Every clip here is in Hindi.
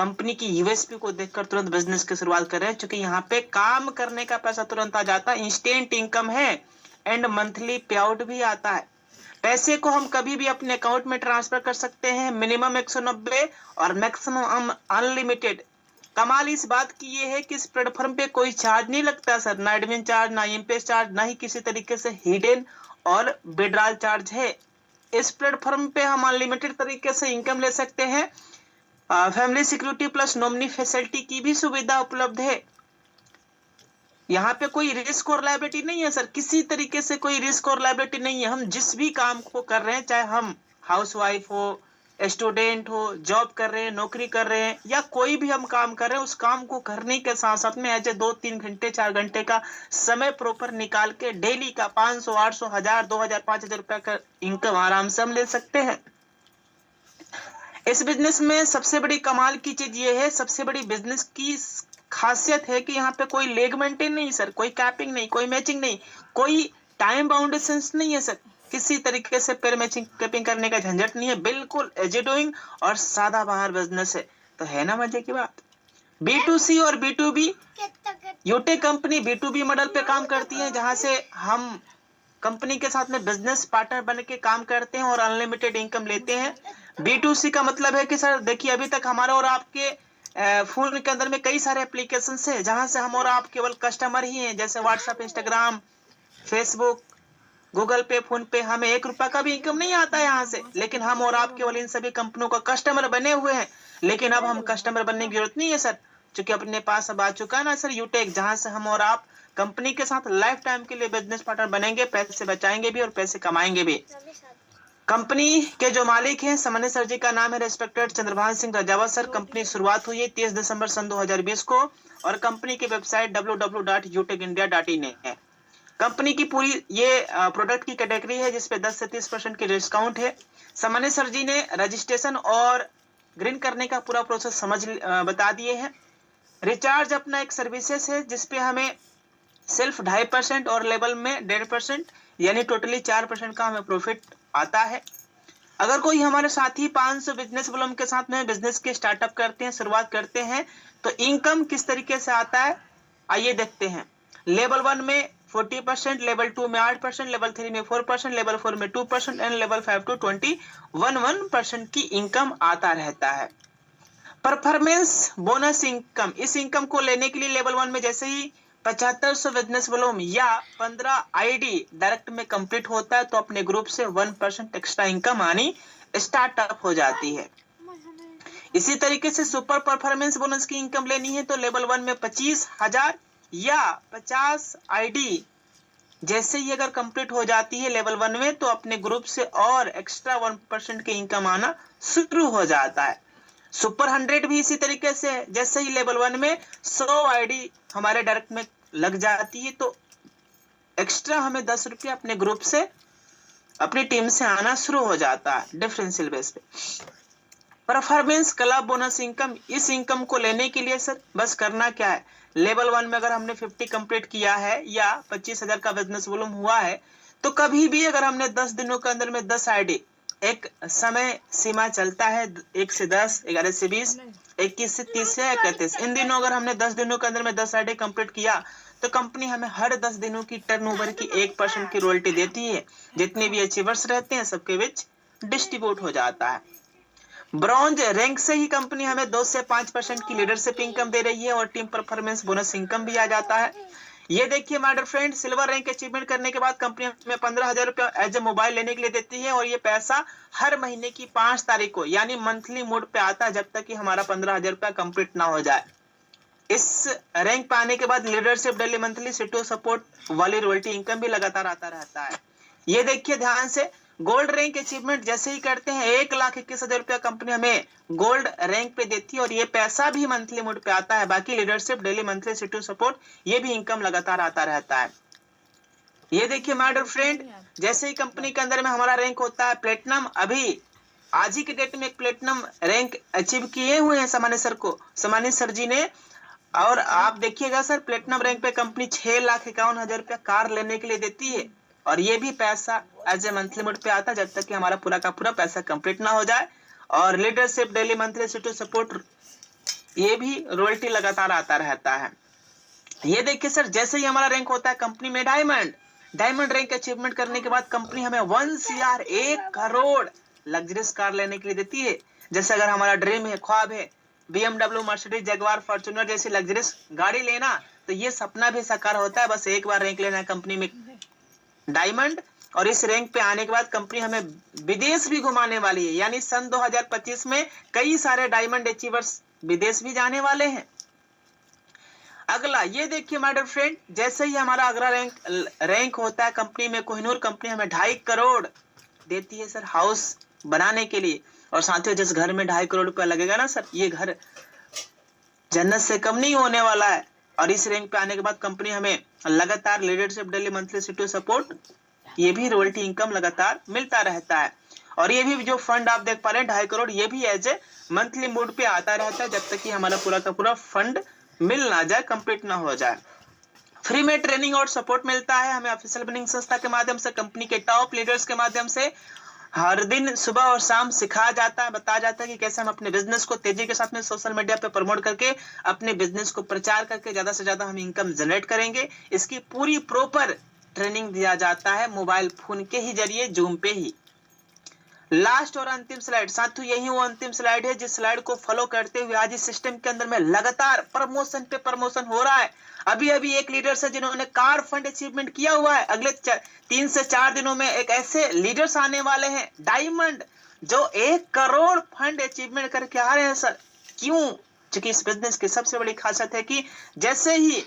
कंपनी की यूएसपी को देखकर तुरंत बिजनेस की शुरुआत कर रहे हैं, क्योंकि यहाँ पे काम करने का पैसा तुरंत आ जाता है, इंस्टेंट इनकम है एंड मंथली पे आउट भी आता है। पैसे को हम कभी भी अपने अकाउंट में ट्रांसफर कर सकते हैं, मिनिमम 190 और मैक्सिमम अनलिमिटेड। कमाल इस बात की ये है कि इस प्लेटफॉर्म पे कोई चार्ज नहीं लगता सर, ना एडमिन चार्ज, ना एमपेस चार्ज, ना ही किसी तरीके से हिडन और विड्रॉल चार्ज है। इस प्लेटफॉर्म पे हम अनलिमिटेड तरीके से इनकम ले सकते हैं। Family security plus nominee facility की भी सुविधा उपलब्ध है। यहाँ पे कोई रिस्क और लायबिलिटी नहीं है सर, किसी तरीके से कोई रिस्क और लायबिलिटी नहीं है। हम जिस भी काम को कर रहे हैं, चाहे हम हाउसवाइफ हो, स्टूडेंट हो, जॉब कर रहे हैं, नौकरी कर रहे हैं, या कोई भी हम काम कर रहे हैं, उस काम को करने के साथ साथ में ऐसे 2-3 घंटे 4 घंटे का समय प्रॉपर निकाल के डेली का 500, 800, 1000, 2000, 5000 रुपए का इनकम आराम से हम ले सकते हैं। इस बिजनेस में सबसे बड़ी कमाल की चीज ये है, सबसे बड़ी बिजनेस की खासियत है कि यहाँ पे कोई लेग मेंटेन नहीं सर, कोई कैपिंग नहीं, कोई मैचिंग नहीं, कोई टाइम बाउंडेशंस नहीं है सर, किसी तरीके से पेर मैचिंग कैपिंग करने का झंझट नहीं है, बिल्कुल इजी डूइंग और सादा बाहर बिजनेस है। तो है ना मजे की बात। B2C और B2B, यूटेक कंपनी B2B मॉडल पे काम करती है, जहां से हम कंपनी के साथ में बिजनेस पार्टनर बन के काम करते हैं और अनलिमिटेड इनकम लेते हैं। B2C का मतलब है कि सर देखिए, अभी तक हमारा और आपके फोन के अंदर में कई सारे एप्लीकेशन है, जहां से हम और आप केवल कस्टमर ही हैं, जैसे व्हाट्सएप, इंस्टाग्राम, फेसबुक, गूगल पे, फोन पे। हमें 1 रुपया का भी इनकम नहीं आता है यहाँ से, लेकिन हम और आप केवल इन सभी कंपनियों का कस्टमर बने हुए हैं। लेकिन अब हम कस्टमर बनने की जरूरत नहीं है सर, क्योंकि अपने पास अब आ चुका है ना सर यूटेक, जहां से हम और आप कंपनी के साथ लाइफ टाइम के लिए बिजनेस पार्टनर बनेंगे, पैसे बचाएंगे भी और पैसे कमाएंगे भी। कंपनी के जो मालिक हैं, सामान्य सर जी का नाम है respected Chandrabhan Singh Rajawat sir. Company शुरुआत हुई है 30 दिसंबर सन 2020 को और कंपनी की वेबसाइट www.utekindia.in है। कंपनी की पूरी ये प्रोडक्ट की कैटेगरी है, जिसपे 10 से 30% की डिस्काउंट है। सामान्य सर जी ने रजिस्ट्रेशन और ग्रीन करने का पूरा प्रोसेस बता दिए हैं। रिचार्ज अपना एक सर्विसेज है, जिसपे हमें सिर्फ 2.5% और लेवल में 1.5%, यानी टोटली 4% का हमें प्रॉफिट आता है। अगर कोई हमारे साथी 500 बिजनेस वॉल्यूम के साथ में बिजनेस के स्टार्टअप करते हैं, शुरुआत करते हैं, तो इनकम किस तरीके से आता है आइए देखते हैं। लेवल 1 में 40%, लेवल 2 में 8%, लेवल 3 में 4%, लेवल 4 में 2% एंड लेवल 5 to 21% की इनकम आता रहता है। परफॉर्मेंस बोनस इनकम, इस इनकम को लेने के लिए लेवल 1 में जैसे ही 7500 बिजनेस वॉल्यूम या 15 आईडी डायरेक्ट में कंप्लीट होता है, तो अपने ग्रुप से 1% एक्स्ट्रा इनकम आनी स्टार्टअप हो जाती है। इसी तरीके से सुपर परफॉर्मेंस बोनस की इनकम लेनी है, तो लेवल 1 में 25,000 या 50 आईडी जैसे ही अगर कंप्लीट हो जाती है लेवल 1 में, तो अपने ग्रुप से और एक्स्ट्रा 1% की इनकम आना शुरू हो जाता है। सुपर 100 भी इसी तरीके से, जैसे ही लेवल 1 में 100 आईडी हमारे डायरेक्ट में लग जाती है, तो एक्स्ट्रा हमें 10 रुपया अपने ग्रुप से, अपनी टीम से आना शुरू हो जाता है डिफरेंशियल बेस पे। परफॉर्मेंस क्लब बोनस इनकम, इस इनकम को लेने के लिए सर बस करना क्या है, लेवल 1 में अगर हमने 50 कंप्लीट किया है या 25,000 का बिजनेस वॉल्यूम हुआ है, तो कभी भी अगर हमने 10 दिनों के अंदर में 10 आईडी, एक समय सीमा चलता है 1 से 10, 11 से 20, 21 से 30 से 31, इन दिनों अगर हमने 10 दिनों के अंदर में 10 आईडी कंप्लीट किया, तो कंपनी हमें हर 10 दिनों की टर्नओवर की 1% की रॉयल्टी देती है। जितने भी अचीवर्स रहते हैं सबके बीच डिस्ट्रीब्यूट हो जाता है। ब्रॉन्ज रैंक से ही कंपनी हमें 2 से 5% की लीडरशिप इनकम दे रही है और टीम परफॉर्मेंस बोनस इनकम भी आ जाता है। ये देखिए my dear friend, silver rank achievement करने के बाद कंपनी हमें 15,000 रुपया एज ए मोबाइल लेने के लिए देती है और ये पैसा हर महीने की 5 तारीख को यानी मंथली मोड पे आता है, जब तक कि हमारा 15,000 रुपया कंप्लीट ना हो जाए। इस रैंक पाने के बाद लीडरशिप डेली मंथली सीटो सपोर्ट वाली रॉयल्टी इनकम भी लगातार आता रहता है। ये देखिए ध्यान से, गोल्ड रैंक अचीवमेंट जैसे ही करते हैं 1,21,000 रुपया कंपनी हमें गोल्ड रैंक पे देती है और ये पैसा भी मंथली मोड पे आता है। बाकी लीडरशिप डेली मंथली सीटो सपोर्ट ये भी इनकम लगातार आता रहता है। ये देखिए माय डियर फ्रेंड, जैसे ही कंपनी के अंदर में हमारा रैंक होता है प्लेटिनम, अभी आज ही के डेट में एक प्लेटिनम रैंक अचीव किए हुए हैं सामान्य सर जी ने। और आप देखिएगा सर, प्लेटिनम रैंक पे कंपनी 6,51,000 रुपया कार लेने के लिए देती है और ये भी पैसा एज ए मंथली मोड पे आता है, जब तक कि हमारा पूरा का पूरा पैसा कंप्लीट ना हो जाए। और लीडरशिप डेली मंथली सीटो सपोर्ट ये भी रॉयल्टी लगातार आता रहता है। ये देखिए सर, जैसे ही हमारा रैंक होता है कंपनी में डायमंड रैंक अचीवमेंट करने के बाद कंपनी हमें 1 CR 1 करोड़ लग्जरियस कार लेने के लिए देती है। जैसे अगर हमारा ड्रीम है, ख्वाब है BMW, मर्सिडीज, जगुआर, फॉर्च्यूनर जैसी लग्जरियस गाड़ी लेना, तो ये सपना भी साकार होता है। बस एक बार रैंक लेना है कंपनी में डायमंड, और इस रैंक पे आने के बाद कंपनी हमें विदेश भी घुमाने वाली है। यानी सन 2025 में कई सारे डायमंड अचीवर्स विदेश भी जाने वाले हैं। अगला ये देखिए माय डियर फ्रेंड, जैसे ही हमारा अगला रैंक होता है कंपनी में, कोहिनूर कंपनी हमें 2.5 करोड़ देती है सर हाउस बनाने के लिए। और साथियों, जिस घर में 2.5 करोड़ रुपया लगेगा ना सर, ये घर जन्नत से कम नहीं होने वाला है। और इस रैंक पे आने के बाद कंपनी हमें लगातार leadership, daily, monthly, city support, ये भी रॉयल्टी इनकम लगातार मिलता रहता है। और ये भी जो फंड आप देख पा रहे हैं 2.5 करोड़, ये भी एज ए मंथली मोड पे आता रहता है, जब तक कि हमारा पूरा का पूरा फंड मिल ना जाए, कंप्लीट ना हो जाए। फ्री में ट्रेनिंग और सपोर्ट मिलता है हमें ऑफिशियल ब्रांडिंग संस्था के माध्यम से, कंपनी के टॉप लीडर्स के माध्यम से। हर दिन सुबह और शाम सिखाया जाता है, बताया जाता है कि कैसे हम अपने बिजनेस को तेजी के साथ में सोशल मीडिया पे प्रमोट करके अपने बिजनेस को प्रचार करके ज्यादा से ज्यादा हम इनकम जनरेट करेंगे। इसकी पूरी प्रॉपर ट्रेनिंग दिया जाता है मोबाइल फोन के ही जरिए, जूम पे ही। लास्ट और अंतिम स्लाइड साथियों, यही वो अंतिम स्लाइड है जिस स्लाइड को फॉलो करते हुए आज इस सिस्टम के अंदर में लगातार प्रमोशन पे प्रमोशन हो रहा है। अभी अभी एक लीडर्स है जिन्होंने कार फंड अचीवमेंट किया हुआ है। अगले 3 से 4 दिनों में एक ऐसे लीडर्स आने वाले हैं डायमंड, जो 1 करोड़ फंड अचीवमेंट करके आ रहे हैं सर। क्यों? क्योंकि इस बिजनेस की सबसे बड़ी खासियत है कि जैसे ही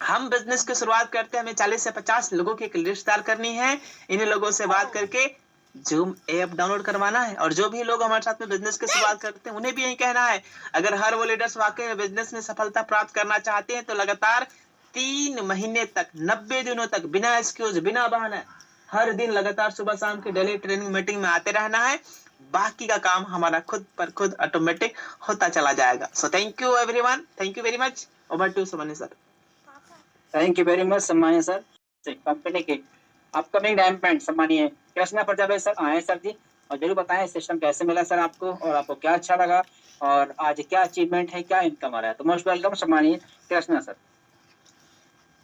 हम बिजनेस की शुरुआत करते हैं, हमें 40 से 50 लोगों की एक लिस्ट तैयार करनी है। इन्हीं लोगों से बात करके जूम ऐप डाउनलोड करवाना है। और जो भी लोग हमारे साथ में बिजनेस की शुरुआत करते हैं, उन्हें भी यही कहना है, अगर हर वो लीडर्स वाकई में बिजनेस में सफलता प्राप्त करना चाहते हैं, तो लगातार 3 महीने तक, 90 दिनों तक, बिना एक्सक्यूज, बिना बहाना, हर दिन लगातार सुबह शाम की डेली ट्रेनिंग मीटिंग में आते रहना है। बाकी का काम हमारा खुद पर खुद ऑटोमेटिक होता चला जाएगा। So thank you everyone, thank you very much. Over to Suman sir. Thank you very much सम्मानीय सर। कंपनी के अपकमिंग डायमंड सम्मानीय कृष्णा प्रजापति सर आए सर जी, और जरूर बताएं सिस्टम कैसे मिला सर आपको, और आपको क्या अच्छा लगा, और आज क्या अचीवमेंट है, क्या इनकम आ रहा है। तो मोस्ट वेलकम सम्मानीय Krishna sir.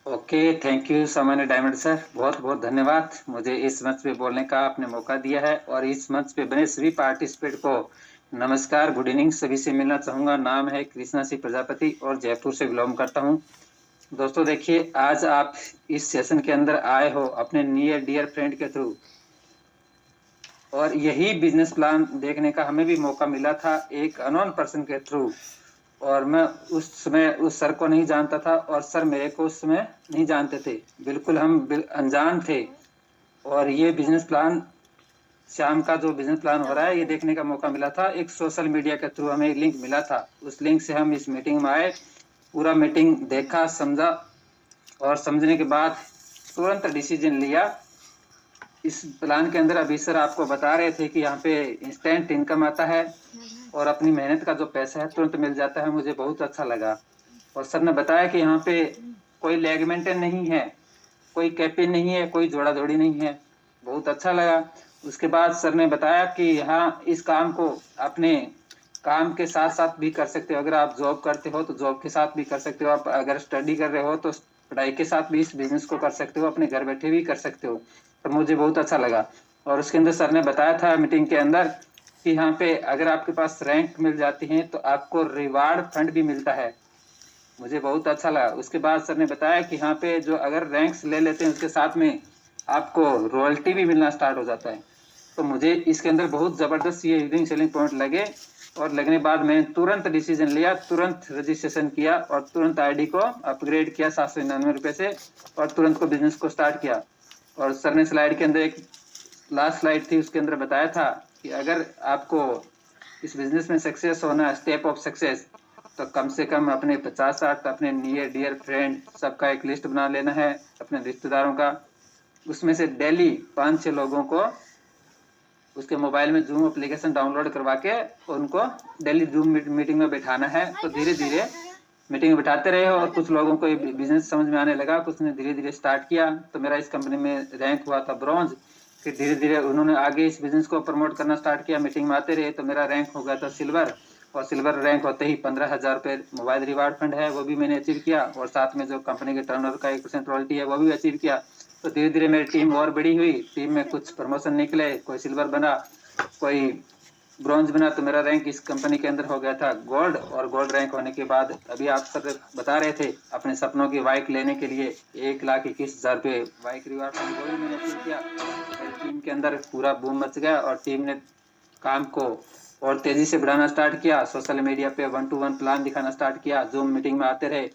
Okay, thank you सामान्य डायमंड सर, बहुत बहुत धन्यवाद मुझे इस मंच पे बोलने का आपने मौका दिया है। और इस मंच पे बने सभी पार्टिसिपेंट को नमस्कार, गुड इवनिंग, सभी से मिलना चाहूँगा। नाम है कृष्णा सिंह प्रजापति और जयपुर से बिलोंग करता हूँ। दोस्तों देखिए, आज आप इस सेशन के अंदर आए हो अपने नियर डियर फ्रेंड के थ्रू, और यही बिजनेस प्लान देखने का हमें भी मौका मिला था एक अननोन पर्सन के थ्रू। और मैं उस समय उस सर को नहीं जानता था, और सर मेरे को उस समय नहीं जानते थे, बिल्कुल हम अनजान थे। और ये बिजनेस प्लान, श्याम का जो बिजनेस प्लान हो रहा है, ये देखने का मौका मिला था एक सोशल मीडिया के थ्रू। हमें एक लिंक मिला था, उस लिंक से हम इस मीटिंग में आए, पूरा मीटिंग देखा, समझा, और समझने के बाद तुरंत डिसीजन लिया। इस प्लान के अंदर अभी सर आपको बता रहे थे कि यहाँ पे इंस्टेंट इनकम आता है और अपनी मेहनत का जो पैसा है तुरंत मिल जाता है। मुझे बहुत अच्छा लगा। और सर ने बताया कि यहाँ पे कोई लेग मेंटेन नहीं है, कोई कैपिन नहीं है, कोई जोड़ा जोड़ी नहीं है। बहुत अच्छा लगा। उसके बाद सर ने बताया कि यहाँ इस काम को अपने काम के साथ साथ भी कर सकते हो। अगर आप जॉब करते हो तो जॉब के साथ भी कर सकते हो, आप अगर स्टडी कर रहे हो तो पढ़ाई के साथ भी इस बिजनेस को कर सकते हो, अपने घर बैठे भी कर सकते हो। तो मुझे बहुत अच्छा लगा। और उसके अंदर सर ने बताया था मीटिंग के अंदर कि यहाँ पे अगर आपके पास रैंक मिल जाती है तो आपको रिवार्ड फंड भी मिलता है। मुझे बहुत अच्छा लगा। उसके बाद सर ने बताया कि यहाँ पे जो अगर रैंक्स ले लेते हैं उसके साथ में आपको रॉयल्टी भी मिलना स्टार्ट हो जाता है। तो मुझे इसके अंदर बहुत ज़बरदस्त ये यूनिक सेलिंग पॉइंट लगे, और लगने के बाद मैंने तुरंत डिसीजन लिया, तुरंत रजिस्ट्रेशन किया और तुरंत आईडी को अपग्रेड किया 799 रुपये से, और तुरंत को बिजनेस को स्टार्ट किया। और सर ने स्लाइड के अंदर एक लास्ट स्लाइड थी, उसके अंदर बताया था कि अगर आपको इस बिजनेस में सक्सेस होना है, स्टेप ऑफ सक्सेस, तो कम से कम अपने 50-60 अपने नियर डियर फ्रेंड सबका एक लिस्ट बना लेना है, अपने रिश्तेदारों का। उसमें से डेली 5-6 लोगों को उसके मोबाइल में जूम एप्लीकेशन डाउनलोड करवा के उनको डेली जूम मीटिंग में बैठाना है। तो धीरे धीरे मीटिंग में बैठाते रहे, और कुछ लोगों को बिजनेस समझ में आने लगा, कुछ ने धीरे धीरे स्टार्ट किया। तो मेरा इस कंपनी में रैंक हुआ था ब्रॉन्ज। फिर धीरे धीरे उन्होंने आगे इस बिजनेस को प्रमोट करना स्टार्ट किया, मीटिंग में आते रहे, तो मेरा रैंक हो गया था सिल्वर। और सिल्वर रैंक होते ही 15,000 रुपये मोबाइल रिवार्ड फंड है वो भी मैंने अचीव किया, और साथ में जो कंपनी के टर्नओवर का 1% रॉयल्टी है वो भी अचीव किया। तो धीरे धीरे मेरी टीम और बड़ी हुई, टीम में कुछ प्रमोशन निकले, कोई सिल्वर बना, कोई ब्रॉन्ज बना, तो मेरा रैंक इस कंपनी के अंदर हो गया था गोल्ड। और गोल्ड रैंक होने के बाद अभी आप सब बता रहे थे अपने सपनों की बाइक लेने के लिए 1,21,000 रुपये बाइक रिवार्ड फंड वो भी मैंने अचीव किया। मेरी टीम के अंदर पूरा बूम मच गया और टीम ने काम को और तेजी से बढ़ाना स्टार्ट किया। सोशल मीडिया पे 1-to-1 प्लान दिखाना स्टार्ट किया, जूम मीटिंग में आते रहे।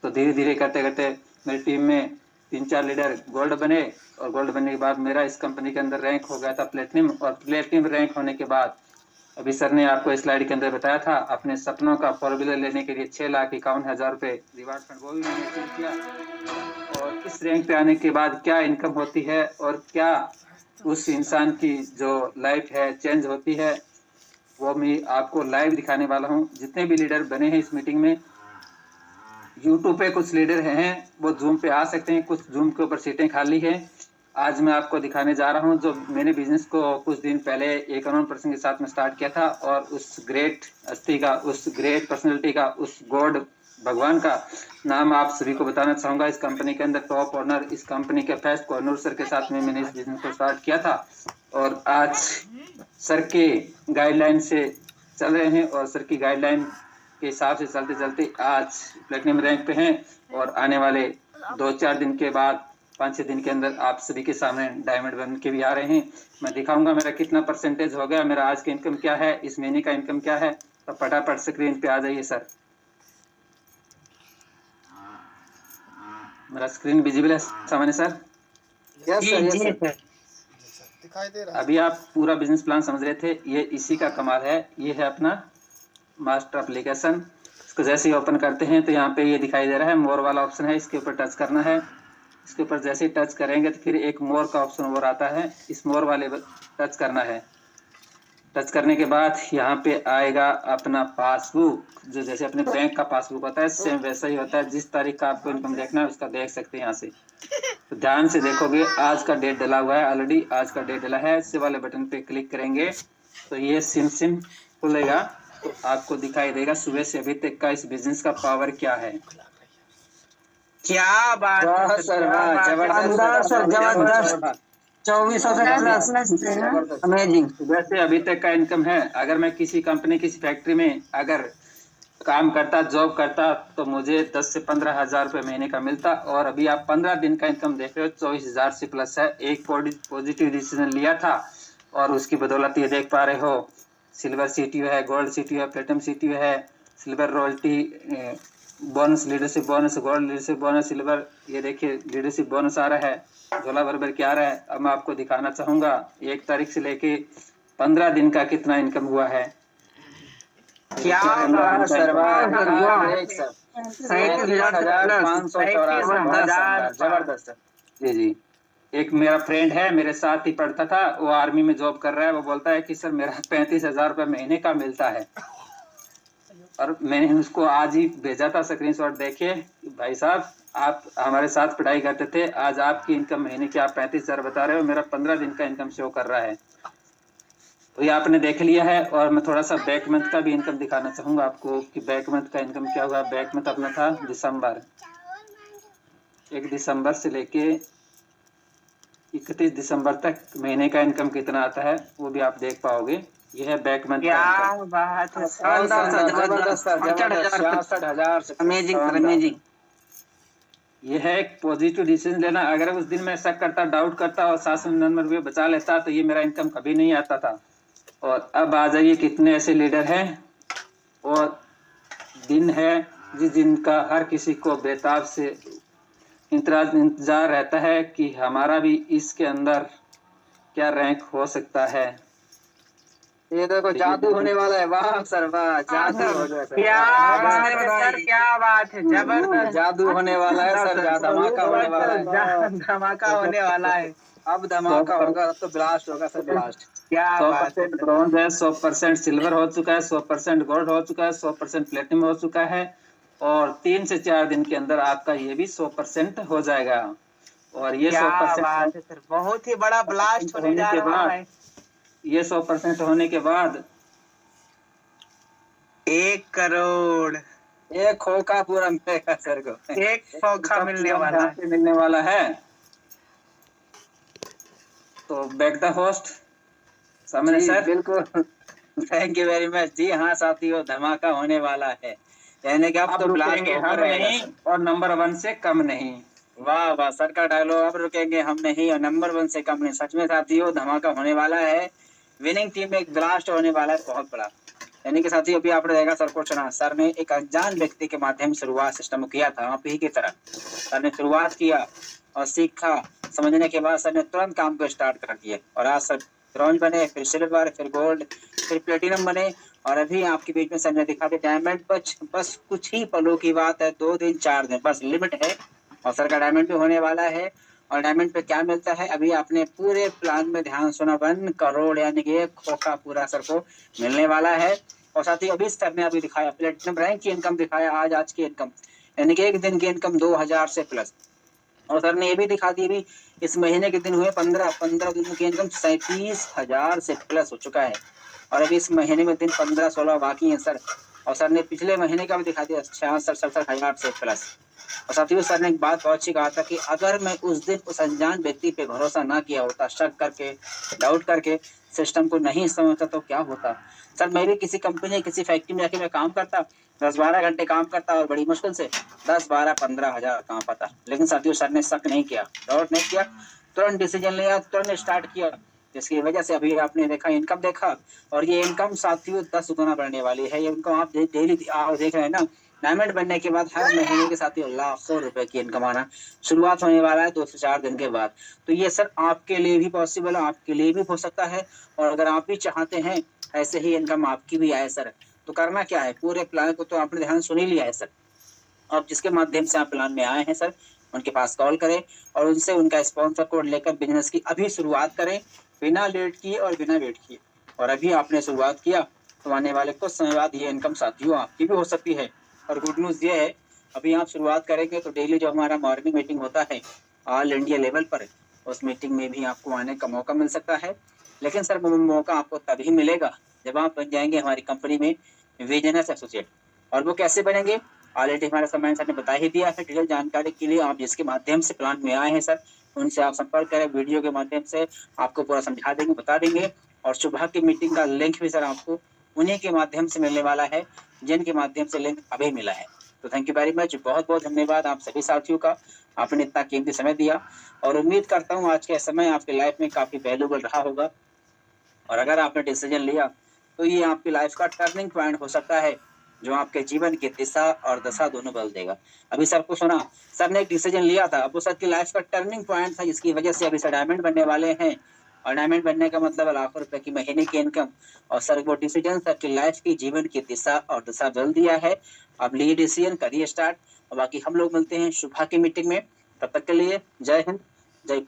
तो धीरे धीरे करते करते मेरी टीम में 3-4 लीडर गोल्ड बने, और गोल्ड बनने के बाद मेरा इस कंपनी के अंदर रैंक हो गया था प्लेटिनम। और प्लेटिनम रैंक होने के बाद अभी सर ने आपको इस स्लाइड के अंदर बताया था अपने सपनों का 4 व्हीलर लेने के लिए 6,51,000 रुपये रिवार्ड फंड वो भी मैंने अचीव किया। और इस रैंक पे आने के बाद क्या इनकम होती है और क्या उस इंसान की जो लाइफ है चेंज होती है, वो मैं आपको लाइव दिखाने वाला हूँ। जितने भी लीडर बने हैं इस मीटिंग में, यूट्यूब पे कुछ लीडर हैं वो जूम पे आ सकते हैं, कुछ जूम के ऊपर सीटें खाली हैं। आज मैं आपको दिखाने जा रहा हूं जो मैंने बिजनेस को कुछ दिन पहले एक अननोन पर्सन के साथ में स्टार्ट किया था, और उस ग्रेट हस्ती का, उस ग्रेट पर्सनैलिटी का, उस गॉड भगवान का नाम आप सभी को बताना चाहूंगा। इस कंपनी के अंदर टॉप ऑनर, इस कंपनी के फर्स्ट कॉर्नर सर के साथ में मैंने इस बिजनेस को स्टार्ट किया था, और आज सर के गाइडलाइन से चल रहे हैं, और सर की गाइडलाइन के हिसाब से चलते चलते आज प्लेटिनम रैंक पे हैं। और आने वाले 2-4 दिन के बाद 5-6 दिन के अंदर आप सभी के सामने डायमंड बन के भी आ रहे हैं। मैं दिखाऊंगा मेरा कितना परसेंटेज हो गया, मेरा आज का इनकम क्या है, इस महीने का इनकम क्या है। तो फटाफट स्क्रीन पे आ जाइए सर। मेरा स्क्रीन विजिबल है सामान्य सर? Yes sir. दिखाई दे रहा है। अभी आप पूरा बिजनेस प्लान समझ रहे थे, ये इसी का कमाल है। ये है अपना मास्टर एप्लीकेशन। इसको जैसे ही ओपन करते हैं तो यहाँ पे ये दिखाई दे रहा है मोर वाला ऑप्शन है, इसके ऊपर टच करना है। इसके ऊपर जैसे ही टच करेंगे तो फिर एक मोर का ऑप्शन और आता है, इस मोर वाले टच करना है। टच करने के बाद यहाँ पे आएगा अपना पासबुक, जो जैसे अपने बैंक का पासबुक होता है सेम वैसा ही होता है। जिस तारीख का आपको इनकम देखना है उसका देख सकते हैं यहाँ से। तो ध्यान से देखोगे, आज का डेट डला हुआ है, ऑलरेडी आज का डेट डला है। इस वाले बटन पे क्लिक करेंगे तो ये सिम खुलेगा, तो आपको दिखाई देगा सुबह से अभी तक का इस बिजनेस का पावर क्या है। क्या बात है सर, जबरदस्त 2400 से प्लस, अमेजिंग। सुबह से अभी तक का इनकम है। अगर मैं किसी कंपनी, किसी फैक्ट्री में अगर काम करता, जॉब करता, तो मुझे 10 से 15,000 रुपये महीने का मिलता। और अभी आप 15 दिन का इनकम देख रहे हो, 24,000 से प्लस है। एक पॉजिटिव डिसीजन लिया था और उसकी बदौलत ये देख पा रहे हो, सिल्वर सीटीओ है, गोल्ड सीटीओ है, प्लेटिनम सीटीओ है, silver royalty bonus, leadership bonus, gold leadership bonus, silver, ये देखिए लीडरशिप बोनस आ रहा है, झोला भर के आ रहा है। अब मैं आपको दिखाना चाहूंगा 1 तारीख से लेके 15 दिन का कितना इनकम हुआ है। क्या सर, जबरदस्त। जी। एक मेरा फ्रेंड है, मेरे साथ ही पढ़ता था, वो आर्मी में जॉब कर रहा है। वो बोलता है कि सर मेरा 35,000 रुपये महीने का मिलता है। और मैंने उसको आज ही भेजा था स्क्रीनशॉट, देखिए भाई साहब आप हमारे साथ पढ़ाई करते थे, आज आपकी इनकम महीने की आप 35,000 बता रहे हो, मेरा 15 दिन का इनकम शो कर रहा है। तो ये आपने देख लिया है। और मैं थोड़ा सा बैक मंथ का भी इनकम दिखाना चाहूंगा आपको कि बैक मंथ का इनकम क्या हुआ। बैक मंथ अपना था दिसंबर, 1 दिसंबर से लेके 31 दिसंबर तक महीने का इनकम कितना आता है वो भी आप देख पाओगे। यह है बैक मंथ क्या का इनकम। बात है, जबरदस्त, 66,000, अमेजिंग। यह है एक पॉजिटिव डिसीजन लेना। अगर उस दिन मैं शक करता, डाउट करता और 799 रुपये बचा लेता तो ये मेरा इनकम कभी नहीं आता था। और अब आ जाइए कितने ऐसे लीडर हैं और दिन है जिस दिन का हर किसी को बेताब से इंतजार रहता है कि हमारा भी इसके अंदर क्या रैंक हो सकता है। ये देखो जादू होने वाला है। वाह सर वाह, जादू हो गया सर। क्या बात है सर, क्या बात है, जबरदस्त। जादू होने वाला है सर, धमाका होने वाला है, धमाका होने वाला है। अब धमाका होगा, अब तो ब्लास्ट होगा सर, ब्लास्ट। क्या बात है, 100% ब्रॉन्ज है, 100% सिल्वर हो चुका है, 100% गोल्ड हो चुका है, 100% प्लेटिनम हो चुका है। और 3 से 4 दिन के अंदर आपका ये भी 100% हो जाएगा। और ये 100% सर, बहुत ही बड़ा ब्लास्ट होने जा रहा है। ये 100% होने के बाद 1 करोड़, एक खोखा पूरा मिलेगा सर को। एक खोखा मिलने वाला है। पे मिलने वाला है। तो बैक द होस्ट सामने जी सर। बिल्कुल, थैंक यू वेरी मच। जी हाँ साथियों, धमाका होने वाला है, यानी कि अब अब तो ब्लास्ट रुकेंगे होकर हम रहेगा नहीं सर। और नंबर 1 से कम नहीं। वाह वाह, सर का डायलॉग, अब रुकेंगे हम नहीं और नंबर 1 से कम नहीं। सच में साथियों धमाका होने वाला है, विनिंग टीम में एक ब्लास्ट होने वाला है बहुत बड़ा। यानी कि साथियों अभी आपने देखा सर को चुना, सर ने एक अनजान व्यक्ति के माध्यम से शुरुआत सिस्टम किया था, आप ही की तरह सर ने शुरुआत किया और सीखा, समझने के बाद सर ने तुरंत काम को स्टार्ट कर दिया और आज सर ब्रॉन्ज बने, फिर सिल्वर, फिर गोल्ड, फिर प्लेटिनम बने और अभी आपके बीच में सर ने दिखा दिया डायमंड। बस कुछ ही पलों की बात है, 2 दिन 4 दिन बस लिमिट है और सर का डायमंड भी होने वाला है। और डायमंड पे क्या मिलता है, अभी आपने पूरे प्लान में ध्यान सुना, 1 करोड़ यानी कि एक खोखा पूरा सर को मिलने वाला है। और साथ ही अभी सर ने अभी दिखाया प्लेटिनम रैंक की इनकम दिखाया, आज की इनकम यानी कि एक दिन की इनकम 2000 से प्लस। और सर ने ये भी दिखा दी भी इस महीने के दिन हुए 15 दिनों की इनकम 37,000 से प्लस हो चुका है और अभी इस महीने में दिन 15-16 बाकी हैं सर। और सर ने पिछले महीने का भी दिखा दिया 66-67,000 से प्लस। और साथियों सर ने एक बात बहुत अच्छी कहा था कि अगर मैं उस दिन उस अनजान व्यक्ति पे भरोसा ना किया होता, शक करके, डाउट करके, सिस्टम को नहीं समझता तो क्या होता। सर मैं भी किसी कंपनी किसी फैक्ट्री में जाके मैं काम करता, 10-12 घंटे काम करता और बड़ी मुश्किल से 10-12-15 हज़ार काम पाता, लेकिन साथियों सर ने शक नहीं किया, डाउट नहीं किया, तुरंत डिसीजन लिया, तुरंत स्टार्ट किया, जिसकी वजह से अभी आपने देखा इनकम देखा। और ये इनकम साथियों 10 गुना बढ़ने वाली है। ये इनकम आप डेली देख रहे हैं ना, डायमंड बनने के बाद हर महीने के साथियों लाखों रुपए की इनकम आना शुरुआत होने वाला है 2 से 4 दिन के बाद। तो ये सर आपके लिए भी पॉसिबल है, आपके लिए भी हो सकता है और अगर आप भी चाहते हैं ऐसे ही इनकम आपकी भी आए सर, तो करना क्या है, पूरे प्लान को तो आपने ध्यान सुन ही लिया है सर। अब जिसके माध्यम से आप प्लान में आए हैं सर, उनके पास कॉल करें और उनसे उनका स्पॉन्सर कोड लेकर बिजनेस की अभी शुरुआत करें, बिना लेट किए और बिना वेट किए। और अभी आपने शुरुआत किया तो आने वाले कुछ समय बाद ये इनकम साथियों आपकी भी हो सकती है। और गुड न्यूज़ ये है, अभी आप शुरुआत करेंगे तो डेली जो हमारा मॉर्निंग मीटिंग होता है ऑल इंडिया लेवल पर, उस मीटिंग में भी आपको आने का मौका मिल सकता है। लेकिन सर वो मौका आपको तभी मिलेगा जब आप बन जाएंगे हमारी कंपनी में बिजनेस एसोसिएट। और वो कैसे बनेंगे, ऑलरेडी हमारे समय सर ने बता ही दिया है। डिटेल जानकारी के लिए आप जिसके माध्यम से प्लान में आए हैं सर, उनसे आप संपर्क करें, वीडियो के माध्यम से आपको पूरा समझा देंगे, बता देंगे। और सुबह की मीटिंग का लिंक भी सर आपको उन्हीं के माध्यम से मिलने वाला है जिनके माध्यम से लिंक अभी मिला है। तो थैंक यू वेरी मच, बहुत बहुत धन्यवाद आप सभी साथियों का, आपने इतना कीमती समय दिया और उम्मीद करता हूँ आज के समय आपकी लाइफ में काफी वैल्यूबल रहा होगा। और अगर आपने डिसीजन लिया तो ये आपकी लाइफ का टर्निंग पॉइंट हो सकता है जो आपके जीवन की दिशा और दशा दोनों बदल देगा। अभी सर को सुना, सर ने एक डिसीजन लिया था, अब वो सर की लाइफ का टर्निंग पॉइंट था जिसकी वजह से अभी सर डायमंड बनने वाले हैं। और डायमंड बनने का मतलब लाखों रुपए की महीने की इनकम। और सर वो डिसीजन सर की लाइफ की जीवन की दिशा और दशा बदल दिया है। अब लिए डिसीजन करिए स्टार्ट और बाकी हम लोग मिलते हैं सुबह की मीटिंग में। तब तक के लिए जय हिंद, जय